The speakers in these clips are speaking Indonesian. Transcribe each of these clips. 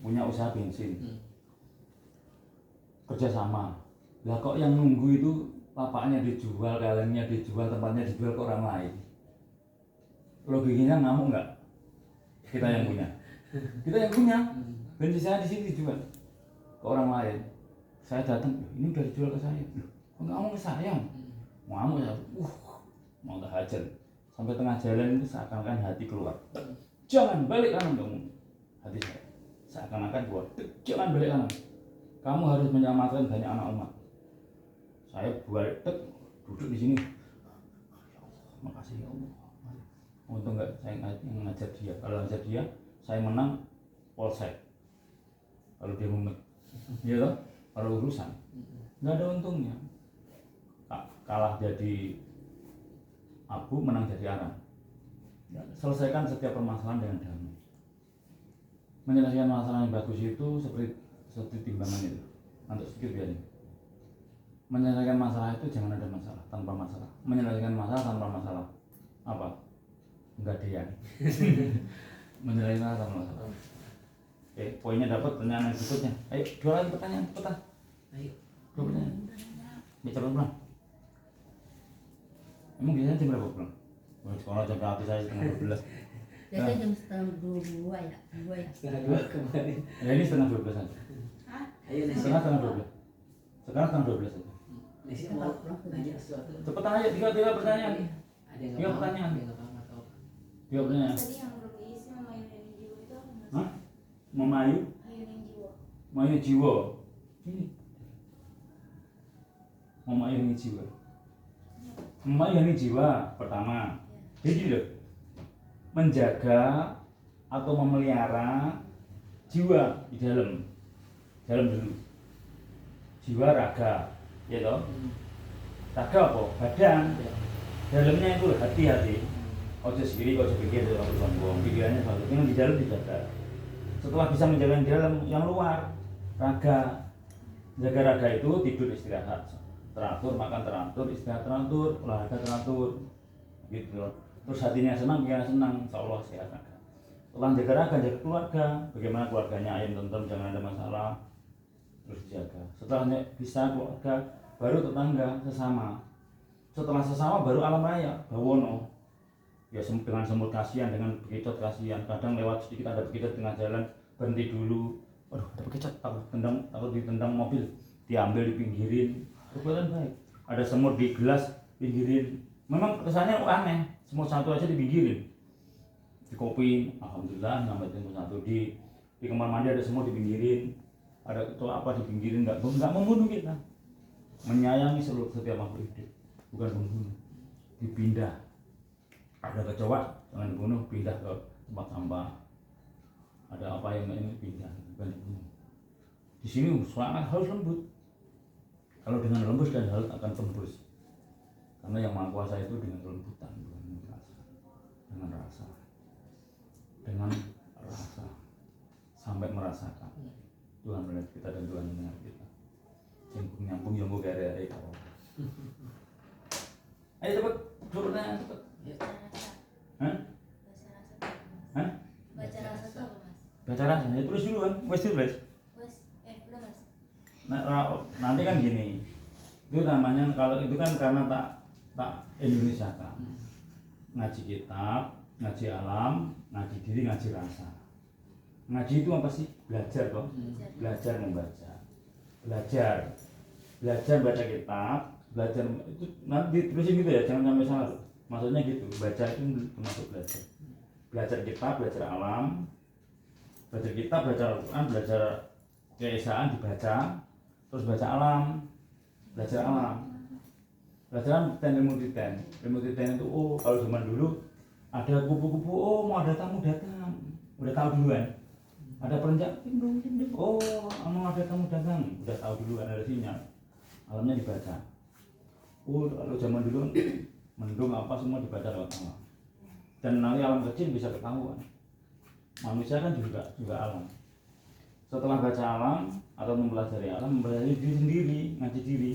punya usaha bensin, kerjasama. Lah kok yang nunggu itu lapaknya dijual, kalengnya dijual, tempatnya dijual ke orang lain. Logikanya ngamuk nggak? Kita yang punya, bensin saya di sini dijual ke orang lain. Saya datang, ini udah dijual ke saya. Kok ngamuk ke saya? Ngamuk ya, mau tak hajar. Sampai tengah jalan itu seakan-akan hati keluar. Jangan balik kanan kamu, hati saya. Seakan-akan keluar, jangan balik kanan. Kamu harus menyelamatkan banyak anak umat. Saya balik, duduk di sini. Makasih ya Allah. Untung nggak saya ngajar dia. Kalau ngajar dia, saya menang polsek. Kalau dia mumet, iya toh? Kalau urusan, nggak ada untungnya. Kalah jadi abu, menang jadi arang. Ya, selesaikan setiap permasalahan dengan damai. Menyelesaikan masalah yang bagus itu seperti timbangan itu. Nanti sedikit biarin. Menyelesaikan masalah itu jangan ada masalah, tanpa masalah. Menyelesaikan masalah tanpa masalah. Apa? Enggak dia. Menyelesaikan masalah tanpa masalah. Oke, poinnya dapat, pertanyaan yang berikutnya. Ayo, dua lagi pertanyaan, cepetan. Ayo, dua pertanyaan. Bicara pulang. Emang biasanya jam berapa pulang? Sekolah jam berapa saya setengah 12. Biasanya jam setengah 2 ya, 2 ya. Setengah 2 kemarin. Ya ini setengah 12 aja. Hah? Ayo Setengah 12. Sekarang setengah 12 aja. Nasi mau nanya sesuatu. Cepetan aja, tiga pertanyaan. Ada yang Tiga pertanyaan. Ada yang nggak paham atau apa? Tiga pertanyaan. Tadi yang belum diisi memayu dan jiwa itu apa mas? Hah? Memayu? Mayu dan jiwa. Memayu jiwa. Ini. Memayu jiwa. Memayani jiwa pertama, jadi loh, menjaga atau memelihara jiwa di dalam dulu. Jiwa raga, ya toh. Raga apa? Badan. Dalamnya itu hati-hati. Ojo sendiri, ojo pikir, ojo sombong. Pikirannya selalu. Yang di dalam dijaga. Setelah bisa menjaga di dalam, yang luar raga. Jaga raga itu tidur istirahat. Teratur, makan teratur, istirahat teratur, olahraga teratur, gitu. Terus hatinya senang, pikirannya senang, insya Allah sehat. Setelah jaga raga, jaga keluarga, bagaimana keluarganya ayam tentrem, jangan ada masalah, terus dijaga. Setelahnya bisa keluarga, baru tetangga, sesama. Setelah sesama baru alam raya, bawono. Ya dengan semut kasihan, dengan bekicot kasihan. Kadang lewat sedikit ada bekicot tengah jalan, berhenti dulu. Aduh, ada bekicot, takut ditendang mobil, diambil, dipinggirin. Kebetulan baik. Ada semut di gelas, pinggirin. Memang kesannya aneh, semut satu aja dipinggirin. Di kopi, alhamdulillah nyampetin semut satu. Di kamar mandi ada semut dipinggirin. Ada itu apa dipinggirin, nggak membunuh kita. Menyayangi setiap makhluk hidup, bukan membunuh. Dipindah. Ada kecoa, jangan dibunuh, pindah ke tempat sampah. Ada apa yang ini pindah, bukan dibunuh. Di sini sangat harus lembut. Kalau dengan lembut dan halus akan tembus. Karena yang Maha Kuasa itu dengan kelembutan, bukan dengan rasa. Dengan rasa. Sampai merasakan. Tuhan melihat kita dan Tuhan mendengar kita. Nyambung yang gue gare-gare kau. Ayo cepet, turunnya cepet. Hah? Hah? Baca rasa tuh apa mas? Baca rasa, ya terus duluan, wes tulis. Belum mas. Nanti kan gini, itu namanya kalau itu kan karena tak Indonesia kan, ngaji kitab, ngaji alam, ngaji diri, ngaji rasa. Ngaji itu apa sih? Belajar kok, belajar membaca, belajar baca kitab, belajar itu nanti ditulisin gitu ya, jangan sampai salah. Maksudnya gitu, baca itu termasuk belajar kitab, belajar alam, belajar kitab, belajar Al-Quran, belajar keesaan dibaca. Terus baca alam, belajar ilmu titen itu kalau zaman dulu ada kupu-kupu, mau ada tamu datang, udah tahu duluan. Ada perenjak, tindung, mau ada tamu datang, udah tahu duluan, ada sinyal. Alamnya dibaca. Kalau zaman dulu mendung apa semua dibaca lewat alam. Dan nanti alam kecil bisa ketahuan. Manusia kan juga alam. Setelah baca alam atau mempelajari alam, mempelajari diri sendiri, ngaji diri.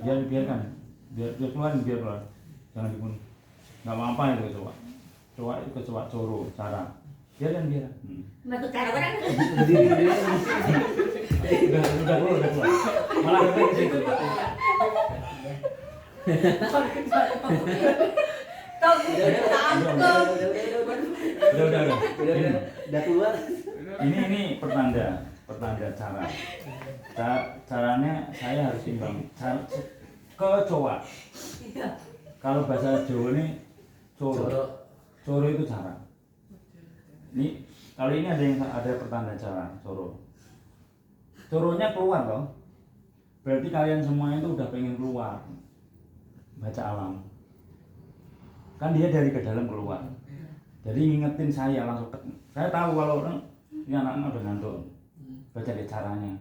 Biarkan, biar keluar, jangan dibunuh. Nggak apa-apa itu kecoa. Kecoa itu kecoa coro, cara. biarkan. Matu cara orang. Udah keluar. Malah ke situ. Tahu tangkap. Udah keluar. Ini pertanda cara. Caranya saya harus imbang. Kecoa. Kalau bahasa Jawa ini coro itu cara. Ini kali ini ada pertanda cara coro. Coronya keluar toh. Berarti kalian semua itu udah pengen keluar. Baca alam. Kan dia dari ke dalam keluar. Jadi ngingetin saya langsung. Saya tahu kalau orang ini anak-anak udah ngantuk. Baca deh caranya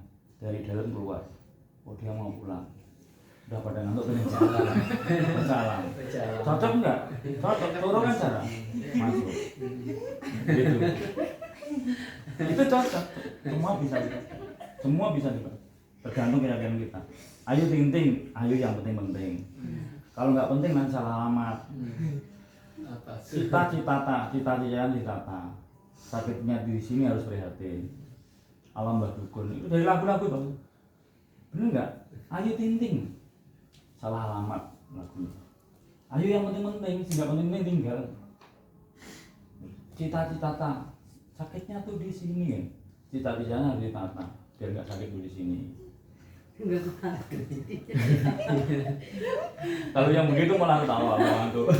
dari dalam keluar. Oh dia mau pulang. Udah pada ngantuk pengen jalan. Baca alam. Cocok enggak? Cocok. Coro kan cara masuk. Gitu. Itu cocok. Semua bisa juga. Tergantung keyakinan kita. Ayo ting-ting, ayo yang penting-penting. Kalau nggak penting nanti salah alamat. Cita-citata. Sakitnya di sini harus prihatin. Alam Mbah Dukun itu dari lagu-lagu bang. Bener nggak? Ayo ting-ting. Salah alamat lagunya. Ayo yang penting-penting, nggak penting-penting tinggal. Cita-citata. Sakitnya tuh di sini ya. Cita-citanya harus ditata biar nggak sakit di sini. Kalau yang begitu malah ketawa tuh.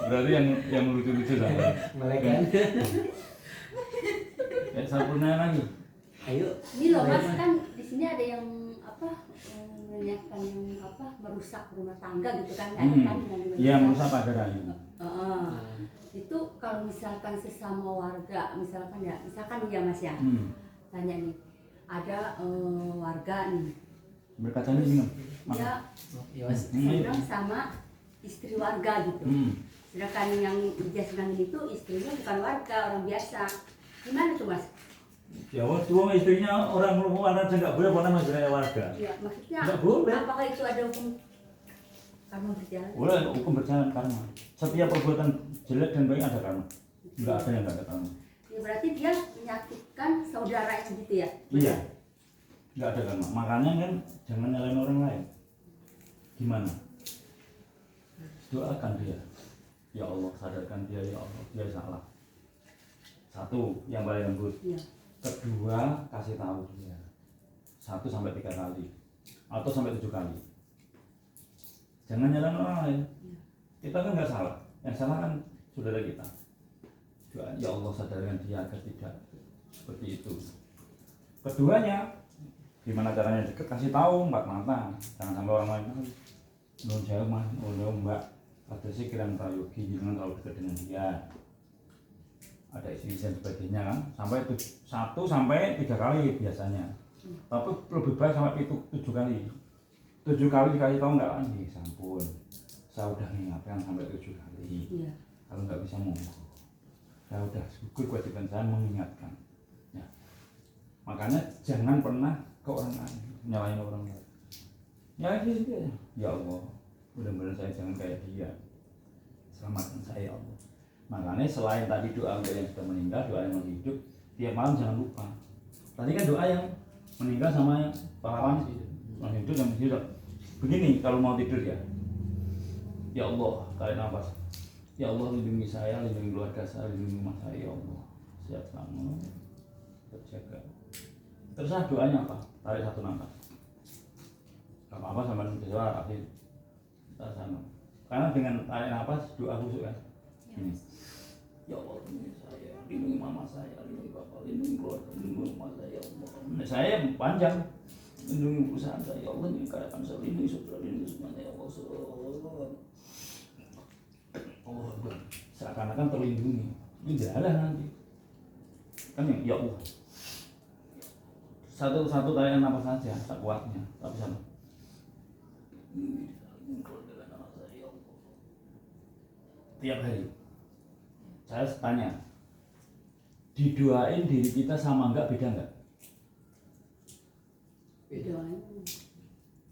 Berarti yang lucu-lucu saja. Malaikat. Ya sempurna lagi. Ayo. Ini loh Mas, kan di sini ada yang menyiapkan yang merusak rumah tangga gitu kan? Iya merusak pagar ayu. Itu kalau misalkan sesama warga, misalkan ya Mas ya, tanya nih, ada warga nih, Berkacanya gini. dia sedang sama istri warga gitu. Sedangkan yang dia sedang itu istrinya bukan warga, orang biasa. Gimana tuh Mas? Ya waktu istrinya orang luar aja nggak boleh pernah menjadi warga. Ya maksudnya Nggak boleh. apakah itu ada hukum karma berjalan? Boleh hukum berjalan karma. Setiap perbuatan jelek dan baik ada karma. Nggak ada yang nggak ada karma. Ya berarti dia menyakitkan saudaranya gitu ya? Iya. Nggak ada karma. Makanya kan jangan nyalain orang lain. Gimana? Doakan dia. Ya Allah sadarkan dia, ya Allah dia salah. Satu yang paling lembut. Iya. Kedua kasih tahu dia 1 sampai 3 kali atau sampai 7 kali. Jangan nyalain orang lain. Kita kan nggak salah. Yang salah kan saudara kita. Doa, ya Allah sadarkan dia agar tidak seperti itu. Keduanya gimana caranya deket, kasih tahu 4 mata. Jangan sampai orang lain non jauh mah, oh mbak ada sih kiran prayogi jangan terlalu dekat dengan dia. Ada istri dan sebagainya kan sampai 1 sampai 3 kali biasanya, tapi lebih baik sampai 7 kali. 7 kali dikasih tahu nggak lagi, sampun saya udah mengingatkan sampai 7 kali. Iya. Kalau nggak bisa monggo, saya udah syukur kewajiban saya mengingatkan ya. Makanya jangan pernah ke orang lain nyalain orang lain. Ya gitu ya Allah, mudah-mudahan saya jangan kayak dia, selamatkan saya ya Allah. Makanya selain tadi doa untuk yang sudah meninggal, doa yang masih hidup, tiap malam jangan lupa. Tadi kan doa yang meninggal sama yang pahlawan masih hidup yang masih hidup. Begini kalau mau tidur ya, ya Allah tarik nafas. Ya Allah lindungi saya, lindungi keluarga saya, lindungi rumah saya ya Allah. Sehat selamat, terjaga. Terus doanya apa? Tarik 1 nafas. Gak apa-apa sama suara tapi kita sama. Karena dengan tarik nafas doa khusyuk kan. Ini. Ya Allah lindungi saya, lindungi mama saya, lindungi bapak, lindungi keluarga, lindungi rumah saya ya Allah. Saya panjang, lindungi perusahaan saya ya Allah, lindungi karyawan saya, lindungi saudara, lindungi semuanya ya Allah. Allah seakan-akan terlindungi, ini jalan nanti. Kan ya Allah. Satu tarikan nafas saja, tak kuatnya, tapi sama. Tiap hari saya tanya, didoain diri kita sama enggak, beda enggak?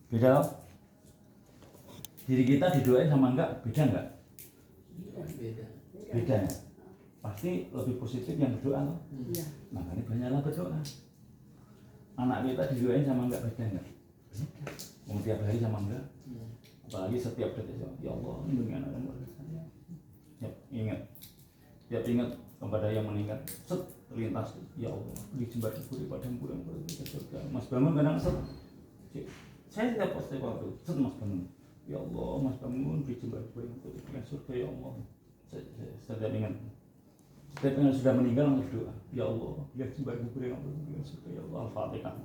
Beda loh. Diri kita didoain sama enggak, beda enggak? Beda. Beda ya? pasti lebih positif yang berdoa loh. Iya. Makanya banyaklah berdoa. Anak kita didoain sama enggak beda enggak? Mau tiap hari sama enggak? Apalagi setiap detik, ya Allah lindungi anak dan keluarga saya. Ya, ingat, tiap ingat kepada yang meninggal, set terlintas, ya Allah dijembar kubur padamu yang berada surga. Mas bangun kadang set, saya tidak pasti waktu set mas bangun, ya Allah mas bangun dijembar kubur yang berada surga, ya Allah. Saya ingat, setiap yang sudah meninggal langsung doa, ya Allah dijembar kubur yang berada surga, ya Allah. Al-Fatihah.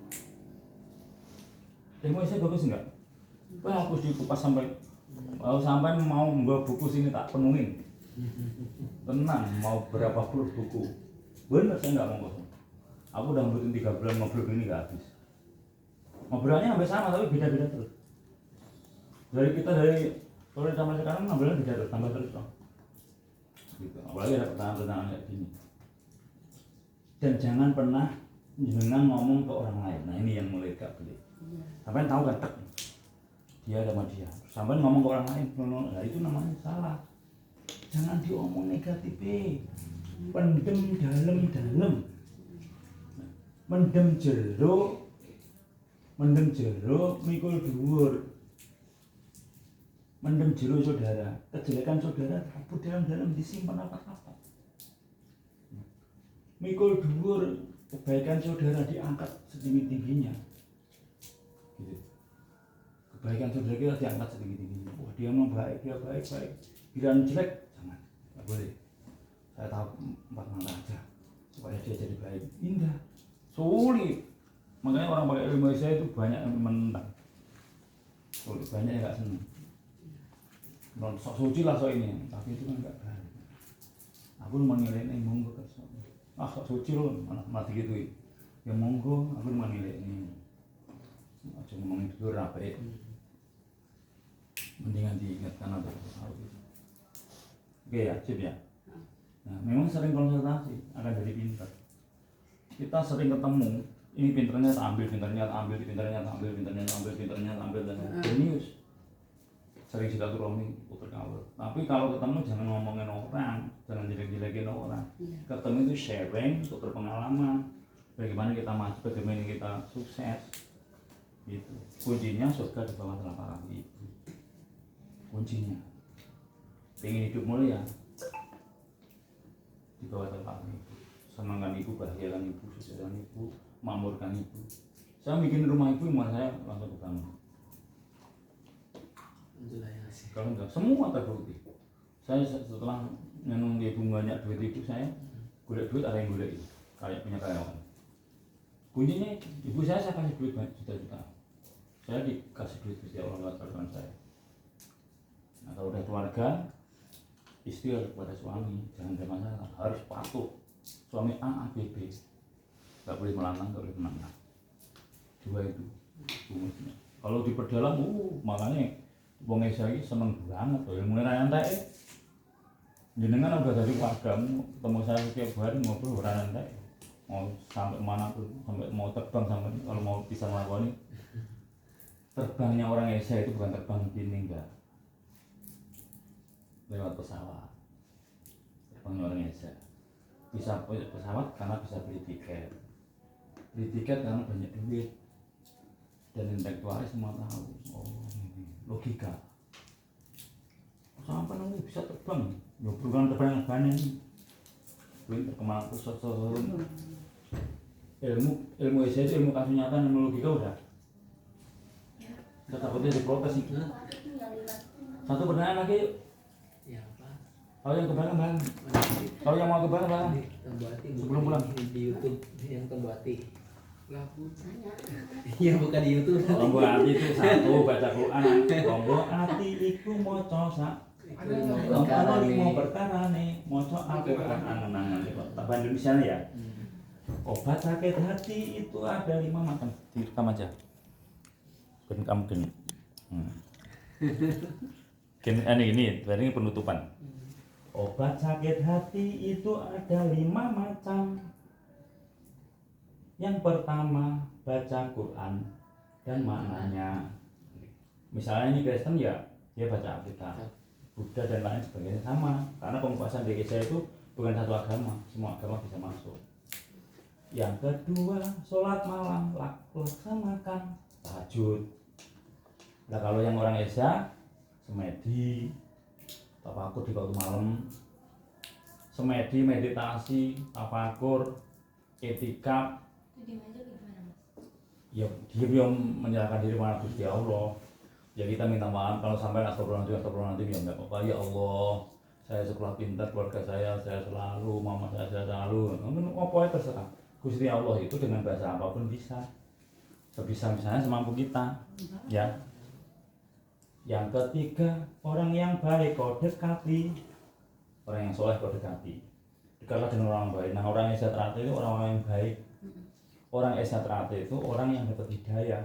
Mau saya bagus enggak? Wah aku dikupas sampai mau membawa buku sini tak penuhin. Tenang, mau berapa puluh buku. Bener saya nggak mau kosong. Aku udah ngikutin 3 bulan ngobrol ini nggak habis. Ngobrolnya sampai sama tapi beda-beda terus. Dari sore sampai sekarang ngobrolnya beda terus, tambah terus dong. Gitu. Apalagi ada pertanyaan-pertanyaan kayak gini. Dan jangan pernah jenengan ngomong ke orang lain. Nah ini yang mulai gak boleh. Sampai tahu kan tek. Dia sama dia. Sampai ngomong ke orang lain. Nah itu namanya salah. Jangan diomong negatif. Pendem dalam-dalam. Mendem jero mikul dhuwur. Mendem jero saudara. Kejelekan saudara kabur dalam-dalam disimpan apa-apa. Mikul dhuwur, kebaikan saudara diangkat setinggi-tingginya. Gitu. Kebaikan saudara kita diangkat setinggi-tingginya. Wah dia mau baik, dia baik. Giliran jelek, jangan, nggak boleh. Saya tahu 4 mata aja supaya dia jadi baik. Indah, sulit. Makanya orang pakai ilmu saya itu banyak yang menentang. Sulit, banyak yang nggak senang. Non sok suci lah sok ini, tapi itu kan nggak baik. Aku menilai ini monggo kesok. Sok suci loh, mati gitu. Ya monggo, aku menilai ini. Aja ngomongin dulu rapi. Mendingan diingatkan atau gitu. Oke ya, sip ya. Nah, memang sering konsultasi akan jadi pintar. Kita sering ketemu, ini pinternya tak ambil, pinternya tak ambil, dan jenius. Sering silaturahmi putar kawul. Tapi kalau ketemu jangan ngomongin orang, jangan jelek-jelekin orang. Ketemu itu sharing, tukar pengalaman, bagaimana kita maju, bagaimana kita sukses. Gitu. Kuncinya surga di bawah telapak kaki ibu. Kuncinya. Pengen hidup mulia di bawah telapak kaki ibu. Senangkan ibu, bahagiakan ibu, susahan ibu, makmurkan ibu. Saya bikin rumah ibu, rumah saya langsung kebangun. Kalau enggak, semua terbukti. Saya setelah nyenung ibu banyak duit ibu, saya golek duit ada yang golek itu, kayak punya karyawan. Kuncinya ibu saya kasih duit banyak juta-juta. Saya dikasih duit setiap orang lewat karyawan saya. Nah kalau udah keluarga, istri harus kepada suami, jangan ada masalah, harus patuh. Suami A, B, B, nggak boleh melantang, nggak boleh menantang. 2 itu rumusnya. Kalau diperdalam, makanya wong Esa iki seneng banget loh, ilmu ra entek. Jenengan udah dari keluargamu, ketemu saya setiap hari ngobrol ora entek. Mau sampai mana pun, sampai mau terbang, sampai kalau mau bisa melakukan ini. Terbangnya orang Esa itu bukan terbang gini enggak. Lewat pesawat. Terbangnya orang Esa. Bisa pesawat karena bisa beli tiket. Beli tiket karena banyak duit. Dan intelektualnya semua tahu. Oh, ini logika. Sampai nanti bisa terbang. Ya bukan terbang yang banyak nih. Duit kemana pusat ilmu Esa itu ilmu kasunyatan, ilmu logika udah. Kita takutnya diprotes itu. Satu pertanyaan lagi yuk. Ya apa? Kalau yang kebanyakan bang. Kalau yang mau kebanyakan bang. Sebelum pulang di YouTube yang Tembuati. Iya bukan di YouTube. Rombo hati itu satu baca Quran. Rombo hati itu moco sak. Kalau mau perkara nih moco Al-Quran angan-angan. Tak bahasa Indonesia ya. Obat sakit hati itu ada 5 macam. Direkam aja. Kamu gini. Ini penutupan. Obat sakit hati itu ada 5 macam. Yang pertama baca Quran dan maknanya. Misalnya ini Kristen ya dia baca Alkitab, Buddha dan lain sebagainya sama. Karena pembahasan di saya itu bukan satu agama, semua agama bisa masuk. Yang kedua, sholat malam laksanakan tahajud. Nah kalau yang orang Isya, semedi, tafakur di waktu malam, semedi, meditasi, tafakur, etikaf, Itu di meja gimana mas? ya dia menyerahkan diri pada Gusti Allah. Ya kita minta maaf kalau sampai astagfirullahaladzim ya enggak apa-apa. Ya Allah, saya sekolah pintar, keluarga saya selalu, mama saya selalu, mungkin apa terserah. Gusti Allah itu dengan bahasa apapun bisa, sebisa-bisanya semampu kita, ya. Yang ketiga, orang yang baik kau dekati, orang yang soleh kau dekati, dekatlah dengan orang baik. Nah orang yang sejahtera itu orang yang baik, orang yang sejahtera itu orang yang dapat hidayah,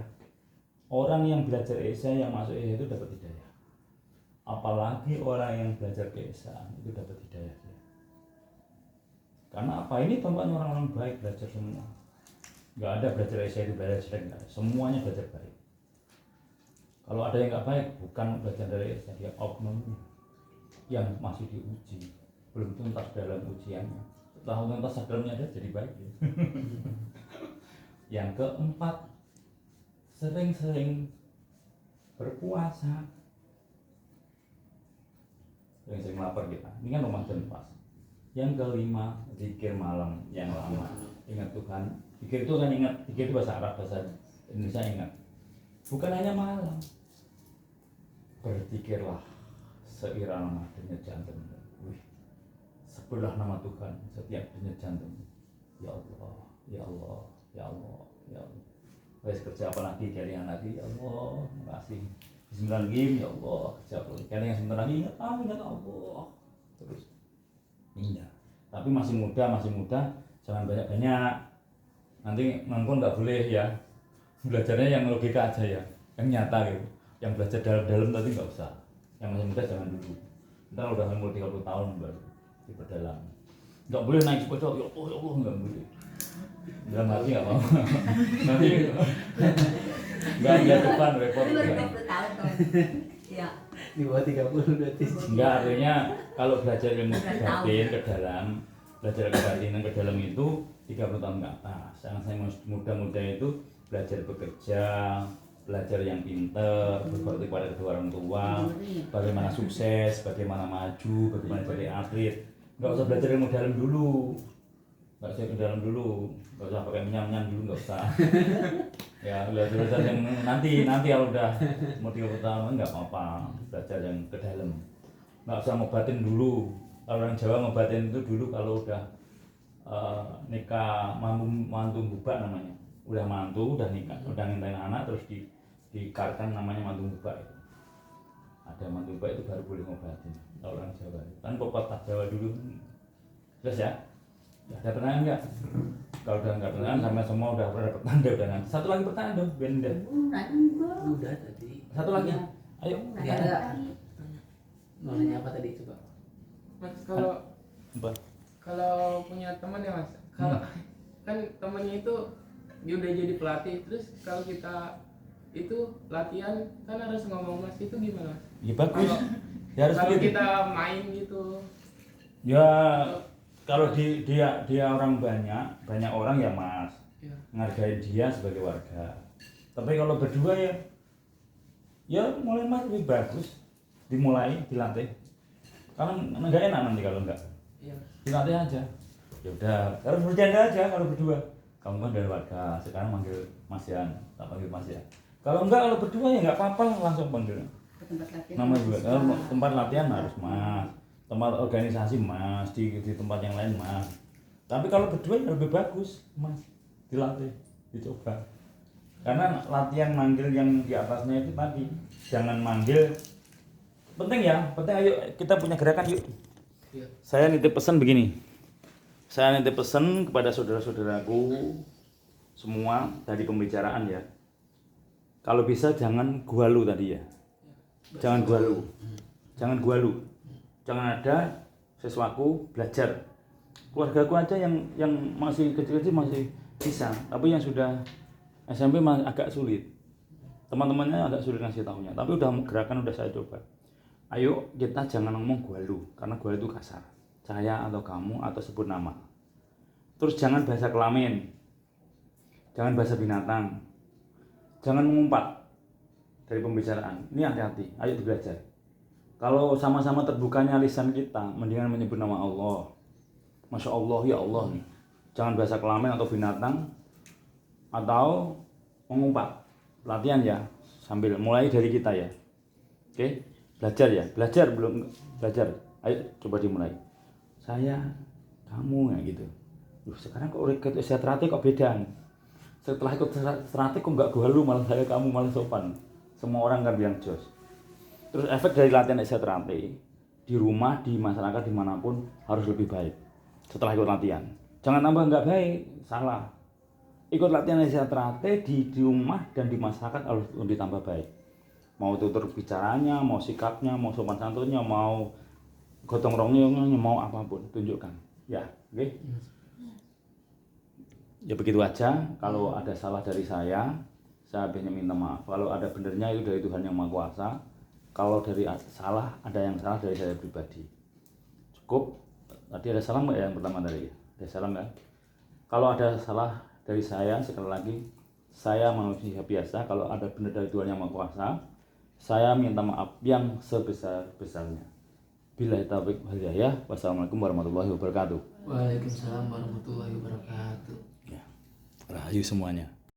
orang yang belajar Isya yang masuk Isya itu dapat hidayah. Apalagi orang yang belajar keesaan itu dapat hidayah. Karena apa? Ini tempatnya orang-orang baik belajar semua. Nggak ada belajar Isya itu belajar jelek, nggak ada. Semuanya belajar baik. Kalau ada yang nggak baik, bukan belajar dari Isya, dia oknum yang masih diuji, belum tuntas dalam ujiannya. Setelah tuntas dalamnya dia jadi baik. Yang keempat, sering-sering berpuasa. Sering-sering lapar kita. Ini kan Ramadan pas. Yang kelima, zikir malam yang lama. Ingat Tuhan. Zikir itu kan ingat. Zikir itu bahasa Arab, bahasa Indonesia ingat. Bukan hanya malam. Berzikirlah seirama denyut jantung. Sebutlah nama Tuhan setiap denyut jantung. Ya Allah, ya Allah, ya Allah, ya Allah. Wes kerja apa lagi, jaringan lagi, ya Allah, makasih. Bismillahirrahmanirrahim, ya Allah, kerja apa lagi. Jaringan sebentar lagi, ingat Allah. Terus indah. Tapi masih muda, jangan banyak-banyak. Nanti ngangkon nggak boleh ya. Belajarnya yang logika aja ya, yang nyata gitu. Yang belajar dalam-dalam tadi nggak usah. Yang masih muda jangan dulu. Ntar udah umur 30 tahun baru diperdalam. Nggak boleh naik sepeda, ya Allah nggak boleh. Dalam hati nggak mau. Nanti nggak ada depan repot. Itu baru 20 tahun tuh. Ya. Di bawah 30 berarti. Enggak, artinya kalau belajar ilmu batin ke dalam, belajar kebatinan ke dalam itu 30 tahun ke atas. Yang saya muda-muda itu belajar bekerja, belajar yang pinter, berbakti pada kedua orang tua, bagaimana sukses, bagaimana maju, bagaimana jadi atlet. Enggak usah belajar ilmu dalam dulu. Enggak usah ilmu dalam dulu. Enggak usah pakai minyak-minyak dulu, enggak usah. Ya, belajar yang nanti kalau udah mau 30 tahun enggak apa-apa, belajar yang ke dalam. Enggak usah ngobatin dulu. Kalau orang Jawa ngobatin itu dulu kalau udah nikah mantu bubak namanya. Udah mantu, udah nikah, udah ngintain anak terus dikarkan namanya mantu bubak itu. Ada mantu bubak itu baru boleh ngobatin. Kalau orang Jawa kan pepatah Jawa dulu. Terus ya? Ada pertanyaan enggak? Kalau udah enggak pertanyaan sampai semua udah pernah dapat tanda udah nanti. Satu lagi pertanyaan dong, Benda. Udah tadi. Satu lagi. Ayo. Ya, ada. Mau nanya apa tadi coba? Mas Apa? kalau punya teman ya mas, kalau kan temannya itu dia udah jadi pelatih, terus kalau kita itu latihan kan harus ngomong mas, itu gimana mas? Ya bagus. Ya harus Kalau begitu. kita main gitu, Ya kalau dia orang banyak orang ya Mas. ya. Ngargain dia sebagai warga. Tapi kalau berdua ya mulai Mas lebih bagus. Dimulai dilatih. Karena enggak enak nanti kalau enggak. Iya. Dilatih aja. Ya udah, harus bercanda aja kalau berdua. Kamu kan dari warga, sekarang manggil Mas Yan, tak panggil Mas ya. Kalau enggak, kalau berdua ya enggak apa-apa, langsung panggil. Ke tempat latihan. Nama juga. Kalau tempat latihan harus Mas. Tempat organisasi Mas, di tempat yang lain Mas. Tapi kalau berdua ya lebih bagus Mas, dilatih, dicoba. Karena latihan manggil yang di atasnya itu tadi, jangan manggil. Penting ya, penting. Ayo kita punya gerakan yuk. Iya. Saya nitip pesan begini. Saya nitip pesan kepada saudara-saudaraku semua dari pembicaraan ya. Kalau bisa jangan gualu tadi ya. Jangan gualu. Jangan gualu. Jangan ada sesuatu belajar. Keluargaku aja yang masih kecil-kecil masih bisa, tapi yang sudah SMP masih agak sulit. Teman-temannya agak sulit ngasih tahunya, tapi udah gerakan udah saya coba. Ayo kita jangan ngomong gualu, karena gualu itu kasar. saya atau kamu atau sebut nama. Terus jangan bahasa kelamin, jangan bahasa binatang, jangan mengumpat dari pembicaraan. Ini hati-hati, ayo belajar. Kalau sama-sama terbukanya lisan kita, mendingan menyebut nama Allah. Masya Allah, ya Allah nih. Jangan bahasa kelamin atau binatang atau mengumpat. Latihan ya, sambil mulai dari kita ya. Oke, belajar ya, belajar belum belajar. Ayo coba dimulai. Saya, kamu ya gitu. Sekarang kok ikut setrate kok beda. Setelah ikut setrate kok nggak galu, malah saya kamu malah sopan. Semua orang kan bilang jos. Terus efek dari latihan setrate di rumah, di masyarakat, dimanapun harus lebih baik setelah ikut latihan. Jangan tambah nggak baik, salah. Ikut latihan setrate di rumah dan di masyarakat harus ditambah baik. Mau tutur bicaranya, mau sikapnya, mau sopan santunnya, mau gotong royongnya, mau apapun, tunjukkan. Ya, oke. Ya begitu aja. Kalau ada salah dari saya hanya minta maaf. Kalau ada benernya itu dari Tuhan yang Maha Kuasa. Kalau dari salah, ada yang salah dari saya pribadi. Cukup. Tadi ada salah nggak yang pertama tadi? Ada salah nggak? Kalau ada salah dari saya, sekali lagi, saya manusia biasa. Kalau ada benar dari Tuhan yang Maha Kuasa, saya minta maaf yang sebesar-besarnya. Billahi taufiq wal hidayah. Wassalamualaikum warahmatullahi wabarakatuh. Waalaikumsalam warahmatullahi wabarakatuh. Ya. Rahayu semuanya.